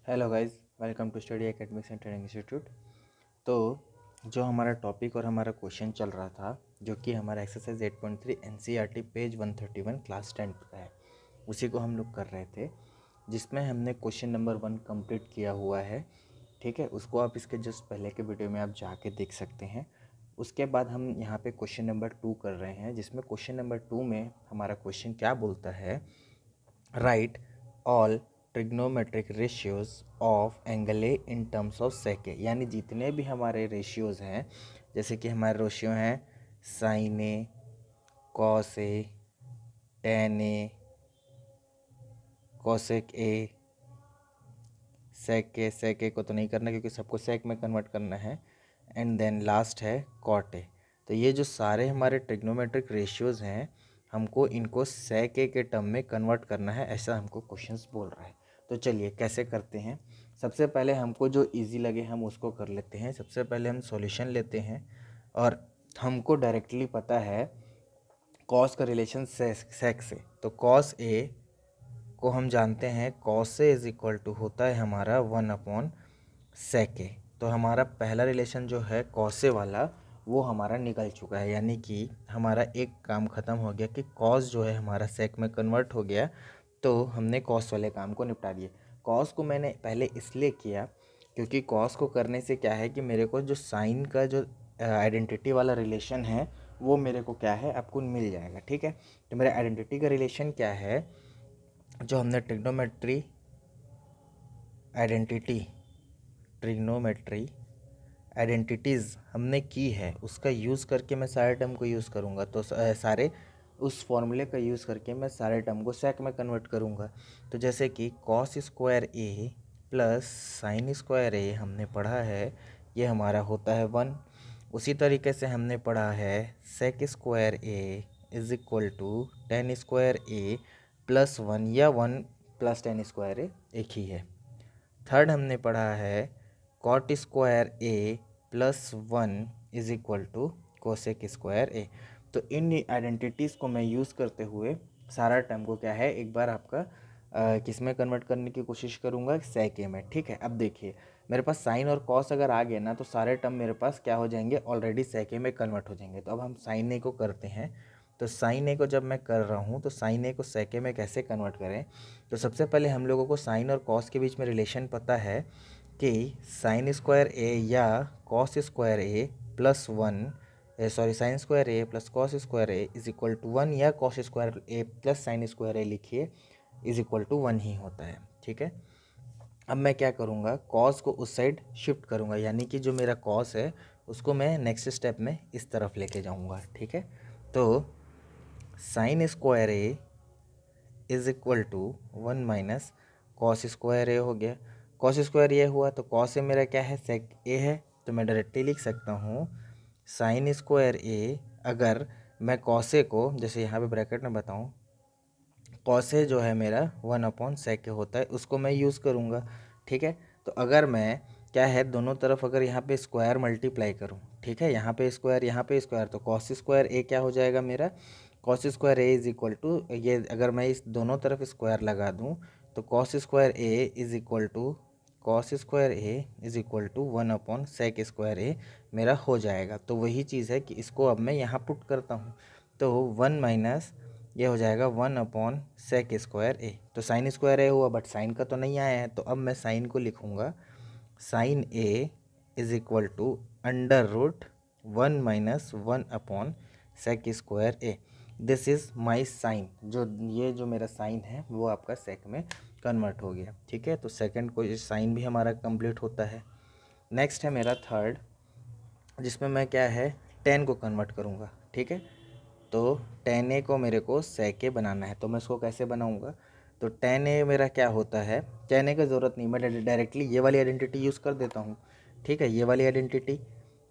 Hello guys, welcome to study academics and training institute. तो जो हमारा टॉपिक और हमारा क्वेश्चन चल रहा था, जो कि हमारा एक्सरसाइज 8.3 एनसीईआरटी पेज 131 क्लास 10 का है, उसी को हम लोग कर रहे थे, जिसमें हमने क्वेश्चन नंबर 1 कंप्लीट किया हुआ है। ठीक है, उसको आप इसके जस्ट पहले के वीडियो में आप जाके देख सकते हैं। उसके बाद हम यहाँ पे क्वेश्चन नंबर 2 कर रहे हैं, जिसमें क्वेश्चन नंबर 2 में हमारा क्वेश्चन क्या बोलता है, right all trigonometric ratios of angle A in terms of sec A. यानी जितने भी हमारे रेशियोज हैं, जैसे कि हमारे रेशियो हैं sine A, cos A, tan A, cosec A, sec A को तो नहीं करना क्योंकि सबको सेक में कन्वर्ट करना है, एंड देन लास्ट है कॉट ए। तो ये जो सारे हमारे ट्रिग्नोमेट्रिक रेशियोज हैं, हमको इनको सेक ए के टर्म में कन्वर्ट करना है, ऐसा हमको क्वेश्चंस बोल रहा है। तो चलिए कैसे करते हैं। सबसे पहले हमको जो इजी लगे हम उसको कर लेते हैं। सबसे पहले हम सॉल्यूशन लेते हैं, और हमको डायरेक्टली पता है कॉस का रिलेशन सेक से। तो कॉस ए को हम जानते हैं, cos A is equal to होता है हमारा 1/sec ए। तो हमारा पहला रिलेशन जो है कॉस ए वाला, वो हमारा निकल चुका है, यानी कि हमारा एक काम ख़त्म हो गया कि कॉस जो है हमारा सेक में कन्वर्ट हो गया। तो हमने कॉस वाले काम को निपटा दिए। कॉस को मैंने पहले इसलिए किया क्योंकि कॉस को करने से क्या है कि मेरे को जो साइन का जो आइडेंटिटी वाला रिलेशन है, वो मेरे को क्या है आपको मिल जाएगा। ठीक है, तो मेरा आइडेंटिटी का रिलेशन क्या है, जो हमने ट्रिग्नोमेट्री आइडेंटिटीज़ हमने की है, उसका यूज़ करके मैं सारे टर्म को यूज़ करूँगा। तो सारे उस फॉर्मूले का यूज़ करके मैं सारे टर्म को सेक में कन्वर्ट करूँगा। तो जैसे कि cos square A plus sine square ए हमने पढ़ा है, ये हमारा होता है 1। उसी तरीके से हमने पढ़ा है sec square A is equal to tan square A plus 1, या 1 प्लस टेन स्क्वायर ए एक ही है। थर्ड हमने पढ़ा है cot square A plus 1 is equal to cosec square A. तो इन आइडेंटिटीज़ को मैं यूज़ करते हुए सारा टर्म को क्या है एक बार आपका किस में कन्वर्ट करने की कोशिश करूँगा, सेक ए में। ठीक है, अब देखिए मेरे पास साइन और कॉस अगर आ गए ना, तो सारे टर्म मेरे पास क्या हो जाएंगे, ऑलरेडी सेक ए में कन्वर्ट हो जाएंगे। तो अब हम साइन ए को करते हैं। तो साइन ए को जब मैं कर रहा हूँ, तो साइन ए को सेक ए में कैसे कन्वर्ट करें। तो सबसे पहले हम लोगों को साइन और कॉस के बीच में रिलेशन पता है कि साइन स्क्वायर ए या cos square A plus 1, sine square A plus cos square A is equal to 1, या cos square A plus sine square A लिखिए इज इक्वल टू 1 ही होता है। ठीक है, अब मैं क्या करूँगा, कॉस को उस साइड शिफ्ट करूँगा, यानी कि जो मेरा कॉस है उसको मैं नेक्स्ट स्टेप में इस तरफ लेके जाऊँगा। ठीक है, तो sine square A is equal to 1 minus cos square A हो गया। कॉस स्क्वायर ये हुआ, तो कॉस ए मेरा क्या है, सेक ए है। तो मैं डायरेक्टली लिख सकता हूँ साइन स्क्वायर ए, अगर मैं कॉस ए को जैसे यहाँ पे ब्रैकेट में बताऊँ, कॉस ए जो है मेरा 1/sec ए होता है, उसको मैं यूज़ करूँगा। ठीक है, तो अगर मैं क्या है दोनों तरफ अगर यहाँ पे स्क्वायर मल्टीप्लाई करूँ, ठीक है, यहाँ पे स्क्वायर, तो कॉस स्क्वायर ए क्या हो जाएगा मेरा, cos square A is equal to, ये अगर मैं इस दोनों तरफ स्क्वायर लगा दूँ, तो cos square A is equal to 1/sec square A मेरा हो जाएगा। तो वही चीज़ है कि इसको अब मैं यहाँ पुट करता हूँ, तो 1 माइनस ये हो जाएगा 1/sec स्क्वायर ए। तो साइन स्क्वायर ए हुआ, बट साइन का तो नहीं आया है, तो अब मैं साइन को लिखूँगा sine A is equal to under root 1 minus 1/sec square A. This is my sine, जो ये जो मेरा साइन है वो आपका सेक में कन्वर्ट हो गया। ठीक है, तो सेकंड को साइन भी हमारा कंप्लीट होता है। नेक्स्ट है मेरा थर्ड, जिसमें मैं क्या है टेन को कन्वर्ट करूँगा। ठीक है, तो टेन ए को मेरे को सेक ए बनाना है, तो मैं इसको कैसे बनाऊँगा, तो टेन ए मेरा क्या होता है, टेन ए की ज़रूरत नहीं, मैं डायरेक्टली ये वाली आइडेंटिटी यूज़ कर देता हूँ। ठीक है, ये वाली आइडेंटिटी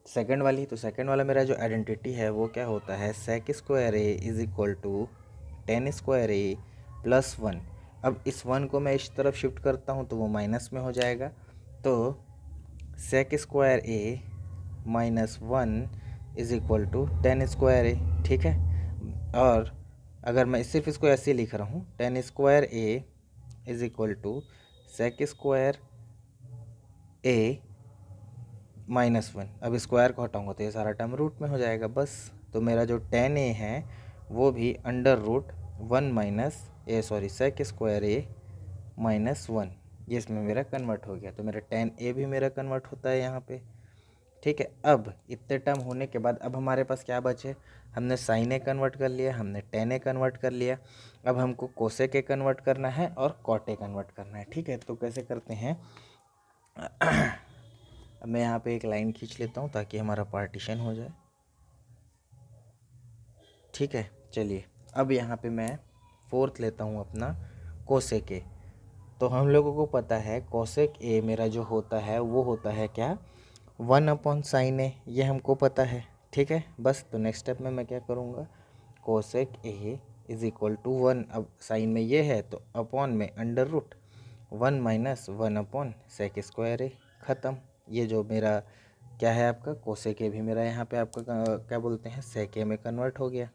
सेकंड वाली, तो सेकंड वाला मेरा जो आइडेंटिटी है वो क्या होता है, sec square A is equal to tan square A plus 1। अब इस 1 को मैं इस तरफ शिफ्ट करता हूँ तो वो माइनस में हो जाएगा। तो sec square A minus 1 is equal to tan square A. ठीक है, और अगर मैं सिर्फ इसको ऐसे लिख रहा हूँ, tan square A is equal to sec square A -1। अब स्क्वायर को हटाऊंगा तो ये सारा टर्म रूट में हो जाएगा बस। तो मेरा जो tan a है वो भी √1 minus A sorry sec square a -1, ये इसमें मेरा कन्वर्ट हो गया। तो मेरा tan a भी मेरा कन्वर्ट होता है यहाँ पे। ठीक है, अब इतने टर्म होने के बाद अब हमारे पास क्या बचे, हमने साइन ए कन्वर्ट कर लिया, हमने tan a कन्वर्ट कर लिया। अब हमको कोसेक ए कन्वर्ट करना है और कॉट ए कन्वर्ट करना है। ठीक है, तो कैसे करते हैं अब मैं यहाँ पे एक लाइन खींच लेता हूँ ताकि हमारा पार्टीशन हो जाए। ठीक है, चलिए अब यहाँ पे मैं फोर्थ लेता हूँ अपना कोसेक ए। तो हम लोगों को पता है कोसेक ए मेरा जो होता है वो होता है क्या, 1/sin ए, ये हमको पता है। ठीक है, बस तो नेक्स्ट स्टेप में मैं क्या करूँगा, cosec A is equal to 1, अब साइन में ये है तो अपॉन में √1 माइनस 1/sec स्क्वायर ए, ख़त्म। ये जो मेरा क्या है आपका कोसेक ए भी मेरा यहाँ पे आपका क्या बोलते हैं सेक ए में कन्वर्ट हो गया।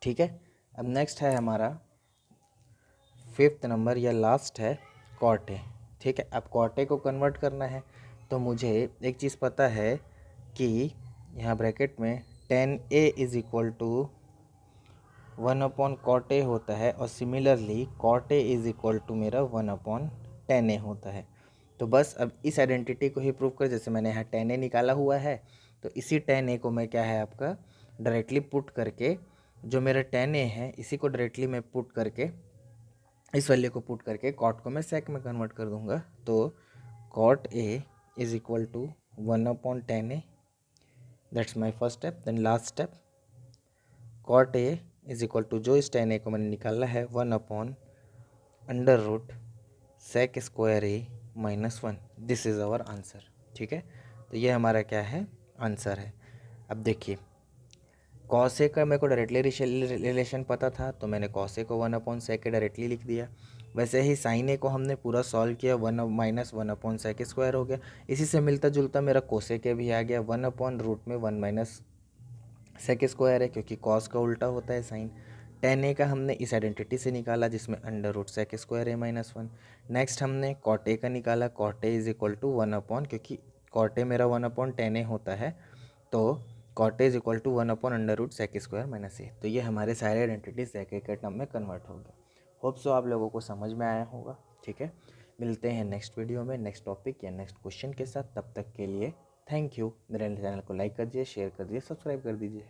ठीक है, अब नेक्स्ट है हमारा 5th नंबर या लास्ट है कॉट ए। ठीक है, अब कॉट ए को कन्वर्ट करना है तो मुझे एक चीज़ पता है कि यहाँ ब्रैकेट में tan a is equal to 1/cot a होता है और similarly cot a is equal to मेरा 1/tan a होता है। तो बस अब इस आइडेंटिटी को ही प्रूव कर, जैसे मैंने यहाँ tan a निकाला हुआ है तो इसी tan a को मैं क्या है आपका डायरेक्टली पुट करके, जो मेरा tan a है इसी को डायरेक्टली मैं पुट करके, इस वैल्यू को पुट करके कॉट को मैं सेक में कन्वर्ट कर दूंगा। तो cot a is equal to 1/tan a, that's my first step. Then last step cot a is equal to, जो इस tan a को मैंने निकाला है 1/√sec square a -1, this is our answer. ठीक है, तो ये हमारा क्या है आंसर है। अब देखिए कॉस ए का मेरे को डायरेक्टली रिलेशन पता था तो मैंने कॉस ए को 1/sec डायरेक्टली लिख दिया। वैसे ही साइन ए को हमने पूरा सॉल्व किया, 1 - 1/sec स्क्वायर हो गया। इसी से मिलता जुलता मेरा कोसेक ए भी आ गया, 1/√1 - sec स्क्वायर है क्योंकि कॉस का उल्टा होता है साइन। tan ए का हमने इस आइडेंटिटी से निकाला जिसमें √sec स्क्वायर a -1। नेक्स्ट हमने cot ए का निकाला, cot A is equal to 1/, क्योंकि cot ए मेरा 1/tan a होता है तो cot A is equal to 1/√sec square -a। तो ये हमारे सारे आइडेंटिटी सेक ए के टर्म में कन्वर्ट हो गए। होप सो आप लोगों को समझ में आया होगा। ठीक है, मिलते हैं नेक्स्ट वीडियो में नेक्स्ट टॉपिक या नेक्स्ट क्वेश्चन के साथ। तब तक के लिए थैंक यू। मेरे चैनल को लाइक कर दीजिए, शेयर कर दीजिए, सब्सक्राइब कर दीजिए।